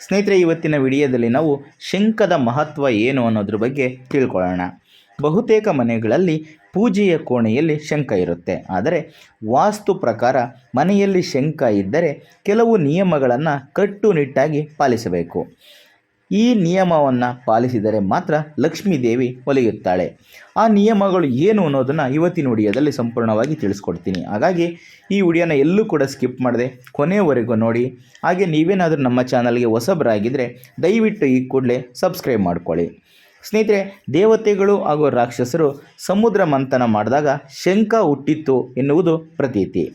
ಸ್ನೇಹಿತರೆ, ಇವತ್ತಿನ ವಿಡಿಯೋದಲ್ಲಿ ನಾವು ಶಂಖದ ಮಹತ್ವ ಏನು ಅನ್ನೋದ್ರ ಬಗ್ಗೆ ತಿಳ್ಕೊಳ್ಳೋಣ. ಬಹುತೇಕ ಮನೆಗಳಲ್ಲಿ ಪೂಜೆಯ ಕೋಣೆಯಲ್ಲಿ ಶಂಖ ಇರುತ್ತೆ. ಆದರೆ ವಾಸ್ತು ಪ್ರಕಾರ ಮನೆಯಲ್ಲಿ ಶಂಖ ಇದ್ದರೆ ಕೆಲವು ನಿಯಮಗಳನ್ನು ಕಟ್ಟುನಿಟ್ಟಾಗಿ ಪಾಲಿಸಬೇಕು. ಈ ನಿಯಮವನ್ನು ಪಾಲಿಸಿದರೆ ಮಾತ್ರ ಲಕ್ಷ್ಮೀ ದೇವಿ ಒಲಿಯುತ್ತಾಳೆ. ಆ ನಿಯಮಗಳು ಏನು ಅನ್ನೋದನ್ನು ಇವತ್ತಿನ ವಿಡಿಯೋದಲ್ಲಿ ಸಂಪೂರ್ಣವಾಗಿ ತಿಳಿಸ್ಕೊಡ್ತೀನಿ. ಹಾಗಾಗಿ ಈ ವಿಡಿಯೋನ ಎಲ್ಲೂ ಕೂಡ ಸ್ಕಿಪ್ ಮಾಡದೆ ಕೊನೆಯವರೆಗೂ ನೋಡಿ. ಹಾಗೆ ನೀವೇನಾದರೂ ನಮ್ಮ ಚಾನಲ್ಗೆ ಹೊಸಬರಾಗಿದ್ದರೆ ದಯವಿಟ್ಟು ಈ ಕೂಡಲೇ ಸಬ್ಸ್ಕ್ರೈಬ್ ಮಾಡ್ಕೊಳ್ಳಿ. ಸ್ನೇಹಿತರೆ, ದೇವತೆಗಳು ಹಾಗೂ ರಾಕ್ಷಸರು ಸಮುದ್ರ ಮಂಥನ ಮಾಡಿದಾಗ ಶಂಖ ಹುಟ್ಟಿತ್ತು ಎನ್ನುವುದು ಪ್ರತೀತಿ.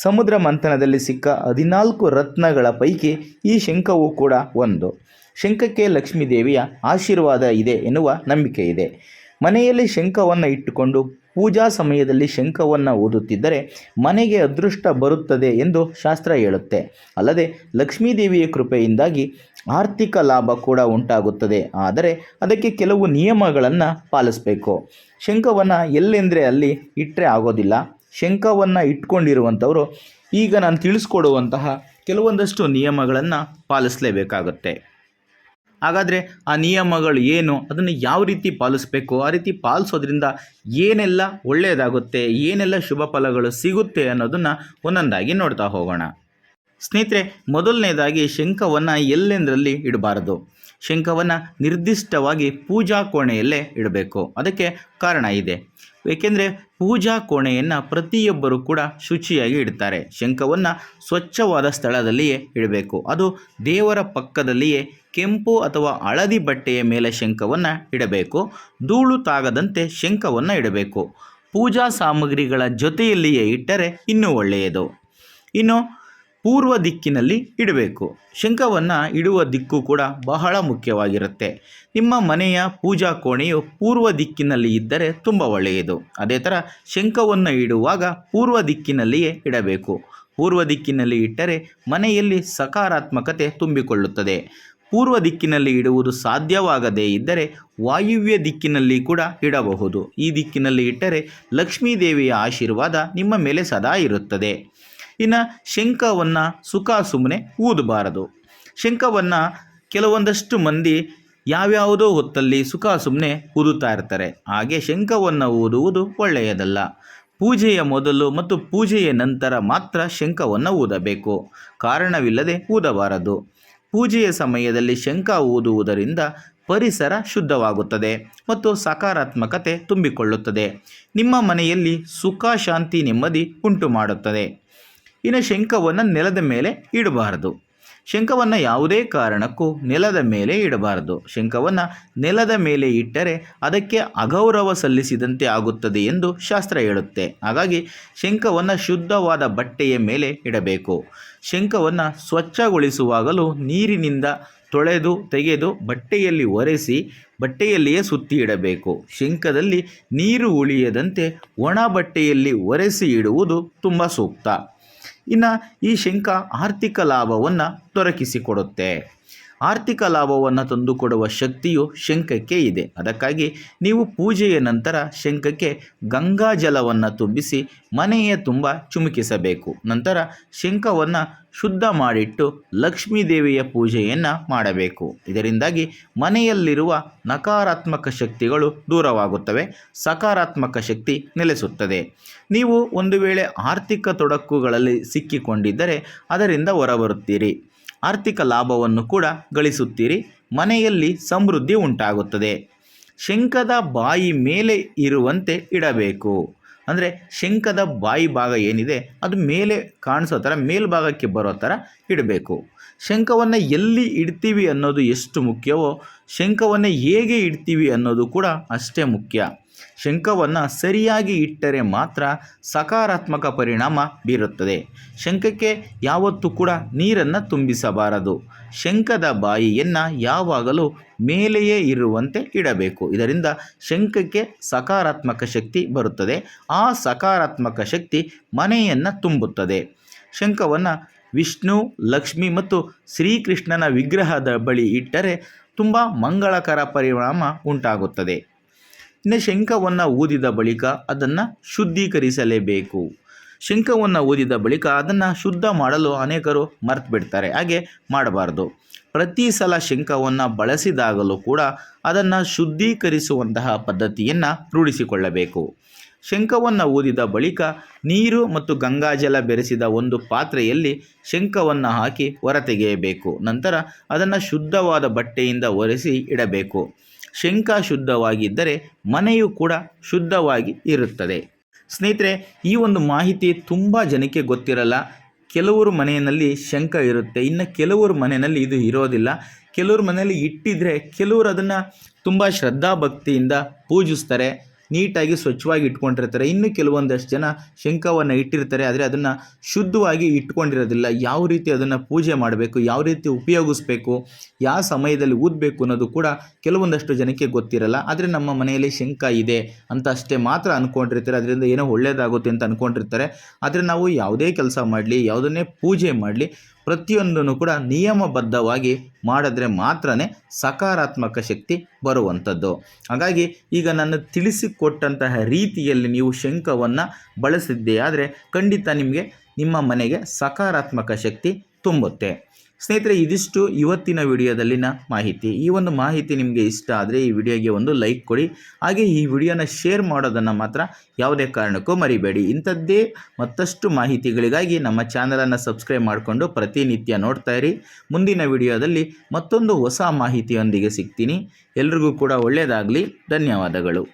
ಸಮುದ್ರ ಮಂಥನದಲ್ಲಿ ಸಿಕ್ಕ 14 ರತ್ನಗಳ ಪೈಕಿ ಈ ಶಂಖವು ಕೂಡ ಒಂದು. ಶಂಖಕ್ಕೆ ಲಕ್ಷ್ಮೀ ದೇವಿಯ ಆಶೀರ್ವಾದ ಇದೆ ಎನ್ನುವ ನಂಬಿಕೆ ಇದೆ. ಮನೆಯಲ್ಲಿ ಶಂಖವನ್ನು ಇಟ್ಟುಕೊಂಡು ಪೂಜಾ ಸಮಯದಲ್ಲಿ ಶಂಖವನ್ನು ಊದುತ್ತಿದ್ದರೆ ಮನೆಗೆ ಅದೃಷ್ಟ ಬರುತ್ತದೆ ಎಂದು ಶಾಸ್ತ್ರ ಹೇಳುತ್ತೆ. ಅಲ್ಲದೆ ಲಕ್ಷ್ಮೀ ದೇವಿಯ ಕೃಪೆಯಿಂದಾಗಿ ಆರ್ಥಿಕ ಲಾಭ ಕೂಡ ಉಂಟಾಗುತ್ತದೆ. ಆದರೆ ಅದಕ್ಕೆ ಕೆಲವು ನಿಯಮಗಳನ್ನು ಪಾಲಿಸಬೇಕು. ಶಂಖವನ್ನು ಎಲ್ಲೆಂದರೆ ಅಲ್ಲಿ ಇಟ್ಟರೆ ಆಗೋದಿಲ್ಲ. ಶಂಖವನ್ನು ಇಟ್ಕೊಂಡಿರುವಂಥವರು ಈಗ ನಾನು ತಿಳಿಸ್ಕೊಡುವಂತಹ ಕೆಲವೊಂದಷ್ಟು ನಿಯಮಗಳನ್ನು ಪಾಲಿಸಲೇಬೇಕಾಗುತ್ತೆ. ಹಾಗಾದರೆ ಆ ನಿಯಮಗಳು ಏನು, ಅದನ್ನು ಯಾವ ರೀತಿ ಪಾಲಿಸಬೇಕು, ಆ ರೀತಿ ಪಾಲಿಸೋದ್ರಿಂದ ಏನೆಲ್ಲ ಒಳ್ಳೆಯದಾಗುತ್ತೆ, ಏನೆಲ್ಲ ಶುಭ ಫಲಗಳು ಸಿಗುತ್ತೆ ಅನ್ನೋದನ್ನು ಒಂದೊಂದಾಗಿ ನೋಡ್ತಾ ಹೋಗೋಣ. ಸ್ನೇಹಿತರೆ, ಮೊದಲನೇದಾಗಿ ಶಂಖವನ್ನು ಎಲ್ಲೆಂದರಲ್ಲಿ ಇಡಬಾರದು. ಶಂಖವನ್ನು ನಿರ್ದಿಷ್ಟವಾಗಿ ಪೂಜಾ ಕೋಣೆಯಲ್ಲೇ ಇಡಬೇಕು. ಅದಕ್ಕೆ ಕಾರಣ ಇದೆ. ಏಕೆಂದರೆ ಪೂಜಾ ಕೋಣೆಯನ್ನು ಪ್ರತಿಯೊಬ್ಬರು ಕೂಡ ಶುಚಿಯಾಗಿ ಇಡ್ತಾರೆ. ಶಂಖವನ್ನು ಸ್ವಚ್ಛವಾದ ಸ್ಥಳದಲ್ಲಿಯೇ ಇಡಬೇಕು. ಅದು ದೇವರ ಪಕ್ಕದಲ್ಲಿಯೇ ಕೆಂಪು ಅಥವಾ ಹಳದಿ ಬಟ್ಟೆಯ ಮೇಲೆ ಶಂಖವನ್ನು ಇಡಬೇಕು. ಧೂಳು ತಾಗದಂತೆ ಶಂಖವನ್ನು ಇಡಬೇಕು. ಪೂಜಾ ಸಾಮಗ್ರಿಗಳ ಜೊತೆಯಲ್ಲಿಯೇ ಇಟ್ಟರೆ ಇನ್ನೂ ಒಳ್ಳೆಯದು. ಇನ್ನು ಪೂರ್ವ ದಿಕ್ಕಿನಲ್ಲಿ ಇಡಬೇಕು. ಶಂಖವನ್ನು ಇಡುವ ದಿಕ್ಕು ಕೂಡ ಬಹಳ ಮುಖ್ಯವಾಗಿರುತ್ತೆ. ನಿಮ್ಮ ಮನೆಯ ಪೂಜಾ ಕೋಣೆಯು ಪೂರ್ವ ದಿಕ್ಕಿನಲ್ಲಿ ಇದ್ದರೆ ತುಂಬ ಒಳ್ಳೆಯದು. ಅದೇ ಥರ ಶಂಖವನ್ನು ಇಡುವಾಗ ಪೂರ್ವ ದಿಕ್ಕಿನಲ್ಲಿಯೇ ಇಡಬೇಕು. ಪೂರ್ವ ದಿಕ್ಕಿನಲ್ಲಿ ಇಟ್ಟರೆ ಮನೆಯಲ್ಲಿ ಸಕಾರಾತ್ಮಕತೆ ತುಂಬಿಕೊಳ್ಳುತ್ತದೆ. ಪೂರ್ವ ದಿಕ್ಕಿನಲ್ಲಿ ಇಡುವುದು ಸಾಧ್ಯವಾಗದೇ ಇದ್ದರೆ ವಾಯುವ್ಯ ದಿಕ್ಕಿನಲ್ಲಿ ಕೂಡ ಇಡಬಹುದು. ಈ ದಿಕ್ಕಿನಲ್ಲಿ ಇಟ್ಟರೆ ಲಕ್ಷ್ಮೀ ದೇವಿಯ ಆಶೀರ್ವಾದ ನಿಮ್ಮ ಮೇಲೆ ಸದಾ ಇರುತ್ತದೆ. ಇನ್ನು ಶಂಖವನ್ನು ಸುಮ್ಮನೆ ಊದಬಾರದು. ಶಂಖವನ್ನು ಕೆಲವೊಂದಷ್ಟು ಮಂದಿ ಯಾವ್ಯಾವುದೋ ಹೊತ್ತಲ್ಲಿ ಸುಮ್ಮನೆ ಊದುತ್ತಾ ಇರ್ತಾರೆ. ಹಾಗೆ ಶಂಖವನ್ನು ಊದುವುದು ಒಳ್ಳೆಯದಲ್ಲ. ಪೂಜೆಯ ಮೊದಲು ಮತ್ತು ಪೂಜೆಯ ನಂತರ ಮಾತ್ರ ಶಂಖವನ್ನು ಊದಬೇಕು. ಕಾರಣವಿಲ್ಲದೆ ಊದಬಾರದು. ಪೂಜೆಯ ಸಮಯದಲ್ಲಿ ಶಂಖ ಊದುವುದರಿಂದ ಪರಿಸರ ಶುದ್ಧವಾಗುತ್ತದೆ ಮತ್ತು ಸಕಾರಾತ್ಮಕತೆ ತುಂಬಿಕೊಳ್ಳುತ್ತದೆ. ನಿಮ್ಮ ಮನೆಯಲ್ಲಿ ಸುಖ, ಶಾಂತಿ, ನೆಮ್ಮದಿ ಉಂಟು ಮಾಡುತ್ತದೆ. ಇನ್ನು ಶಂಖವನ್ನು ನೆಲದ ಮೇಲೆ ಇಡಬಾರದು. ಶಂಖವನ್ನು ಯಾವುದೇ ಕಾರಣಕ್ಕೂ ನೆಲದ ಮೇಲೆ ಇಡಬಾರದು. ಶಂಖವನ್ನು ನೆಲದ ಮೇಲೆ ಇಟ್ಟರೆ ಅದಕ್ಕೆ ಅಗೌರವ ಸಲ್ಲಿಸಿದಂತೆ ಆಗುತ್ತದೆ ಎಂದು ಶಾಸ್ತ್ರ ಹೇಳುತ್ತೆ. ಹಾಗಾಗಿ ಶಂಖವನ್ನು ಶುದ್ಧವಾದ ಬಟ್ಟೆಯ ಮೇಲೆ ಇಡಬೇಕು. ಶಂಖವನ್ನು ಸ್ವಚ್ಛಗೊಳಿಸುವಾಗಲೂ ನೀರಿನಿಂದ ತೊಳೆದು ತೆಗೆದು ಬಟ್ಟೆಯಲ್ಲಿ ಒರೆಸಿ ಬಟ್ಟೆಯಲ್ಲಿಯೇ ಸುತ್ತಿ ಇಡಬೇಕು. ಶಂಖದಲ್ಲಿ ನೀರು ಉಳಿಯದಂತೆ ಒಣ ಬಟ್ಟೆಯಲ್ಲಿ ಒರೆಸಿ ಇಡುವುದು ತುಂಬ ಸೂಕ್ತ. ಇನ್ನು ಈ ಶಂಖ ಆರ್ಥಿಕ ಲಾಭವನ್ನು ದೊರಕಿಸಿಕೊಡುತ್ತೆ. ಆರ್ಥಿಕ ಲಾಭವನ್ನು ತಂದುಕೊಡುವ ಶಕ್ತಿಯು ಶಂಖಕ್ಕೆ ಇದೆ. ಅದಕ್ಕಾಗಿ ನೀವು ಪೂಜೆಯ ನಂತರ ಶಂಖಕ್ಕೆ ಗಂಗಾ ಜಲವನ್ನು ತುಂಬಿಸಿ ಮನೆಯ ತುಂಬ ಚುಮುಕಿಸಬೇಕು. ನಂತರ ಶಂಖವನ್ನು ಶುದ್ಧ ಮಾಡಿಟ್ಟು ಲಕ್ಷ್ಮೀ ದೇವಿಯ ಪೂಜೆಯನ್ನು ಮಾಡಬೇಕು. ಇದರಿಂದಾಗಿ ಮನೆಯಲ್ಲಿರುವ ನಕಾರಾತ್ಮಕ ಶಕ್ತಿಗಳು ದೂರವಾಗುತ್ತವೆ, ಸಕಾರಾತ್ಮಕ ಶಕ್ತಿ ನೆಲೆಸುತ್ತದೆ. ನೀವು ಒಂದು ವೇಳೆ ಆರ್ಥಿಕ ತೊಡಕುಗಳಲ್ಲಿ ಸಿಕ್ಕಿಕೊಂಡಿದ್ದರೆ ಅದರಿಂದ ಹೊರಬರುತ್ತೀರಿ. ಆರ್ಥಿಕ ಲಾಭವನ್ನು ಕೂಡ ಗಳಿಸುತ್ತೀರಿ. ಮನೆಯಲ್ಲಿ ಸಮೃದ್ಧಿ ಉಂಟಾಗುತ್ತದೆ. ಶಂಖದ ಬಾಯಿ ಮೇಲೆ ಇರುವಂತೆ ಇಡಬೇಕು. ಅಂದರೆ ಶಂಖದ ಬಾಯಿ ಭಾಗ ಏನಿದೆ ಅದು ಮೇಲೆ ಕಾಣಿಸೋ ಥರ ಮೇಲ್ಭಾಗಕ್ಕೆ ಬರೋ ಥರ ಇಡಬೇಕು. ಶಂಖವನ್ನು ಎಲ್ಲಿ ಇಡ್ತೀವಿ ಅನ್ನೋದು ಎಷ್ಟು ಮುಖ್ಯವೋ ಶಂಖವನ್ನು ಹೇಗೆ ಇಡ್ತೀವಿ ಅನ್ನೋದು ಕೂಡ ಅಷ್ಟೇ ಮುಖ್ಯ. ಶಂಖವನ್ನು ಸರಿಯಾಗಿ ಇಟ್ಟರೆ ಮಾತ್ರ ಸಕಾರಾತ್ಮಕ ಪರಿಣಾಮ ಬೀರುತ್ತದೆ. ಶಂಖಕ್ಕೆ ಯಾವತ್ತೂ ಕೂಡ ನೀರನ್ನು ತುಂಬಿಸಬಾರದು. ಶಂಖದ ಬಾಯಿಯನ್ನು ಯಾವಾಗಲೂ ಮೇಲೆಯೇ ಇರುವಂತೆ ಇಡಬೇಕು. ಇದರಿಂದ ಶಂಖಕ್ಕೆ ಸಕಾರಾತ್ಮಕ ಶಕ್ತಿ ಬರುತ್ತದೆ. ಆ ಸಕಾರಾತ್ಮಕ ಶಕ್ತಿ ಮನೆಯನ್ನು ತುಂಬುತ್ತದೆ. ಶಂಖವನ್ನು ವಿಷ್ಣು, ಲಕ್ಷ್ಮಿ ಮತ್ತು ಶ್ರೀಕೃಷ್ಣನ ವಿಗ್ರಹದ ಬಳಿ ಇಟ್ಟರೆ ತುಂಬ ಮಂಗಳಕರ ಪರಿಣಾಮ ಉಂಟಾಗುತ್ತದೆ. ಇನ್ನು ಶಂಖವನ್ನು ಊದಿದ ಬಳಿಕ ಅದನ್ನು ಶುದ್ಧೀಕರಿಸಲೇಬೇಕು. ಶಂಖವನ್ನು ಊದಿದ ಬಳಿಕ ಅದನ್ನು ಶುದ್ಧ ಮಾಡಲು ಅನೇಕರು ಮರ್ತು ಬಿಡ್ತಾರೆ. ಹಾಗೆ ಮಾಡಬಾರ್ದು. ಪ್ರತಿ ಸಲ ಶಂಖವನ್ನು ಬಳಸಿದಾಗಲೂ ಕೂಡ ಅದನ್ನು ಶುದ್ಧೀಕರಿಸುವಂತಹ ಪದ್ಧತಿಯನ್ನು ರೂಢಿಸಿಕೊಳ್ಳಬೇಕು. ಶಂಖವನ್ನು ಊದಿದ ಬಳಿಕ ನೀರು ಮತ್ತು ಗಂಗಾಜಲ ಬೆರೆಸಿದ ಒಂದು ಪಾತ್ರೆಯಲ್ಲಿ ಶಂಖವನ್ನು ಹಾಕಿ ಹೊರತೆಗೆಯಬೇಕು. ನಂತರ ಅದನ್ನು ಶುದ್ಧವಾದ ಬಟ್ಟೆಯಿಂದ ಒರೆಸಿ ಇಡಬೇಕು. ಶಂಖ ಶುದ್ಧವಾಗಿದ್ದರೆ ಮನೆಯು ಕೂಡ ಶುದ್ಧವಾಗಿ ಇರುತ್ತದೆ. ಸ್ನೇಹಿತರೆ, ಈ ಒಂದು ಮಾಹಿತಿ ತುಂಬ ಜನಕ್ಕೆ ಗೊತ್ತಿರಲ್ಲ. ಕೆಲವರು ಮನೆಯಲ್ಲಿ ಶಂಖ ಇರುತ್ತೆ, ಇನ್ನು ಕೆಲವರು ಮನೆಯಲ್ಲಿ ಇದು ಇರೋದಿಲ್ಲ. ಕೆಲವರು ಮನೆಯಲ್ಲಿ ಇಟ್ಟಿದ್ರೆ ಕೆಲವರು ಅದನ್ನು ತುಂಬ ಶ್ರದ್ಧಾಭಕ್ತಿಯಿಂದ ಪೂಜಿಸ್ತಾರೆ, ನೀಟಾಗಿ ಸ್ವಚ್ಛವಾಗಿ ಇಟ್ಕೊಂಡಿರ್ತಾರೆ. ಇನ್ನು ಕೆಲವೊಂದಷ್ಟು ಜನ ಶಂಖವನ್ನು ಇಟ್ಟಿರ್ತಾರೆ, ಆದರೆ ಅದನ್ನು ಶುದ್ಧವಾಗಿ ಇಟ್ಕೊಂಡಿರೋದಿಲ್ಲ. ಯಾವ ರೀತಿ ಅದನ್ನು ಪೂಜೆ ಮಾಡಬೇಕು, ಯಾವ ರೀತಿ ಉಪಯೋಗಿಸ್ಬೇಕು, ಯಾವ ಸಮಯದಲ್ಲಿ ಊದಬೇಕು ಅನ್ನೋದು ಕೂಡ ಕೆಲವೊಂದಷ್ಟು ಜನಕ್ಕೆ ಗೊತ್ತಿರಲ್ಲ. ಆದರೆ ನಮ್ಮ ಮನೆಯಲ್ಲಿ ಶಂಖ ಇದೆ ಅಂತ ಅಷ್ಟೇ ಮಾತ್ರ ಅಂದ್ಕೊಂಡಿರ್ತಾರೆ, ಅದರಿಂದ ಏನೋ ಒಳ್ಳೆಯದಾಗುತ್ತೆ ಅಂತ ಅಂದ್ಕೊಂಡಿರ್ತಾರೆ. ಆದರೆ ನಾವು ಯಾವುದೇ ಕೆಲಸ ಮಾಡಲಿ, ಯಾವುದನ್ನೇ ಪೂಜೆ ಮಾಡಲಿ, ಪ್ರತಿಯೊಂದನ್ನು ಕೂಡ ನಿಯಮಬದ್ಧವಾಗಿ ಮಾಡಿದ್ರೆ ಮಾತ್ರ ಸಕಾರಾತ್ಮಕ ಶಕ್ತಿ ಬರುವಂಥದ್ದು. ಹಾಗಾಗಿ ಈಗ ನಾನು ತಿಳಿಸಿಕೊಟ್ಟಂತಹ ರೀತಿಯಲ್ಲಿ ನೀವು ಶಂಖವನ್ನು ಬಳಸಿದ್ದೇ ಆದರೆ ಖಂಡಿತ ನಿಮಗೆ ನಿಮ್ಮ ಮನೆಗೆ ಸಕಾರಾತ್ಮಕ ಶಕ್ತಿ ತುಂಬುತ್ತೆ. ಸ್ನೇಹಿತರೆ, ಇದಿಷ್ಟು ಇವತ್ತಿನ ವಿಡಿಯೋದಲ್ಲಿನ ಮಾಹಿತಿ. ಈ ಒಂದು ಮಾಹಿತಿ ನಿಮಗೆ ಇಷ್ಟ ಆದರೆ ಈ ವಿಡಿಯೋಗೆ ಒಂದು ಲೈಕ್ ಕೊಡಿ. ಹಾಗೆ ಈ ವಿಡಿಯೋನ ಶೇರ್ ಮಾಡೋದನ್ನು ಮಾತ್ರ ಯಾವುದೇ ಕಾರಣಕ್ಕೂ ಮರಿಬೇಡಿ. ಇಂಥದ್ದೇ ಮತ್ತಷ್ಟು ಮಾಹಿತಿಗಳಿಗಾಗಿ ನಮ್ಮ ಚಾನಲನ್ನು ಸಬ್ಸ್ಕ್ರೈಬ್ ಮಾಡಿಕೊಂಡು ಪ್ರತಿನಿತ್ಯ ನೋಡ್ತಾ ಇರಿ. ಮುಂದಿನ ವಿಡಿಯೋದಲ್ಲಿ ಮತ್ತೊಂದು ಹೊಸ ಮಾಹಿತಿಯೊಂದಿಗೆ ಸಿಗ್ತೀನಿ. ಎಲ್ರಿಗೂ ಕೂಡ ಒಳ್ಳೆಯದಾಗಲಿ. ಧನ್ಯವಾದಗಳು.